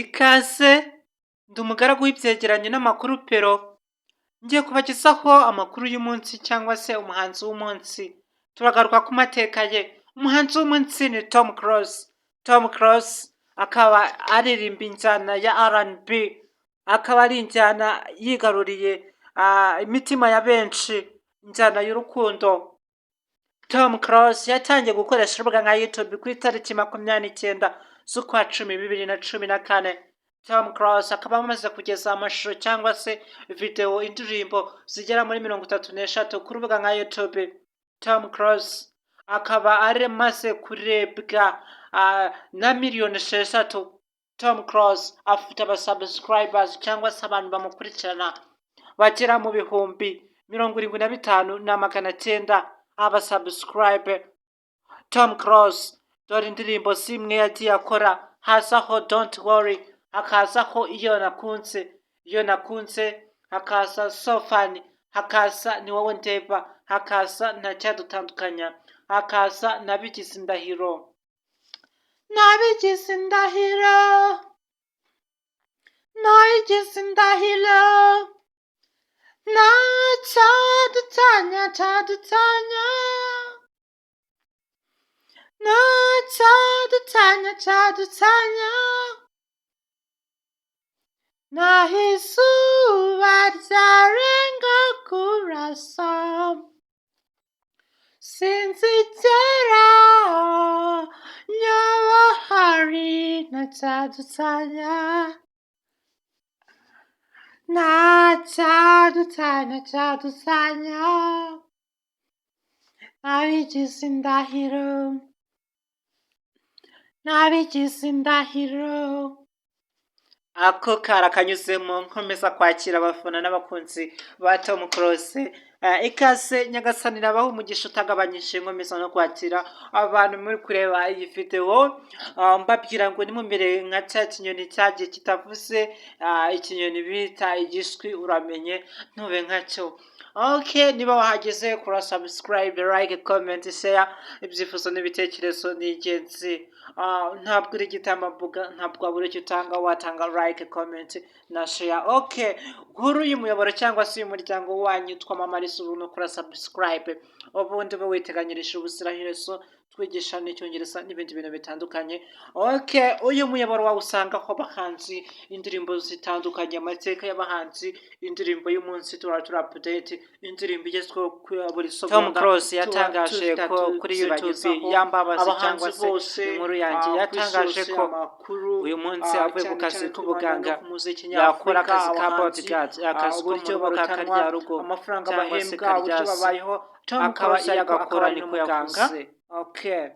Ikaze ndi umugaragu w'ivyegeranyo n'amakuru pero ngiye kubagezaho amakuru y'umunsi cyangwa se umuhanzi w'umunsi. Turagaruka ku mateka ye. Umuhanzi w'umunsi ni Tom Close. Tom Close akaba aririmba injyana ya R&B, akaba ari injyana yigaruriye imitima ya benshi, injyana y'urukundo. Tom Close yatangiye gukoresha urubuga nka YouTube ku itariki 29 z'ukwa 10 2014. Tom Close akaba amaze kugeza amashusho cyangwa se video indirimbo zigera muri 33 ku rubuga nka YouTube. Tom Close akaba ari maze kurebwa na miliyoni 6. Tom Close afite abasubscribers cyangwa se abantu bamukurikirana bagera mu bihumbi 75,900 abasubscribe. Tom Close dore indirimbo zimwe yagiye akora, hazaho Don't Worry, hakazaho iyo nakunze, hakaza So Funny, hakaza Ni Wowe Ndeba, hakaza Ntacyadutandukanya, hakaza Nabigize Indahiro. Nabigize indahiro, nabigize indahiro, ntacyadutanya, cyadutanya, naho izuba ryarenga kurasa, sinzigera nyoba hari ntacyadutanya, cyadutanya, nabigize indahiro, nabigize indahiro. Ako karakanyuzemo nkomeza kwakira abafana n'abakunzi ba Tom Close. Ikaze nyagasani nabaho umugisha utagabanyije, nkomeza no kwakira abantu muri kureba iyi video, mbabwira ngo nimumere nka cya kinyoni cyagiye kitavuze, ikinyoni bita igishwi, uramenye ntube nkacyo. Okay, niba wahageze kura subscribe, like, comment, share, ibyifuzo n'ibitekerezo ni ingenzi. Ntabwo uri gitambuga, ntabwo wabura icyo utanga, watanga like, comment na share. Okay, guru y'umuyoboro cyangwa se umuryango wanyu twamamariza ubuntu, kura subscribe, ubundi bo witeganyirije ubuziraherezo, twigisha n'icyongereza n'ibindi bintu bitandukanye. Okay, uyu muyoboro wawe usangaho abahanzi, indirimbo zitandukanye, amateka y'abahanzi, indirimbo y'umunsi, tura update, indirimbo igezweho buri sogonda. Tom Close yatangaje ko kuri YouTube yambabazi cyangwa se inkuru yanjye, yatangaje ko uyu munsi avuye ku kazi k'ubuganga yakora akazi ka bodyguard, akazi k'uburyo bakakarya rugo, amafaranga bahembwa, uburyo babayeho, Tom Close yagakora ni muganga. Okay.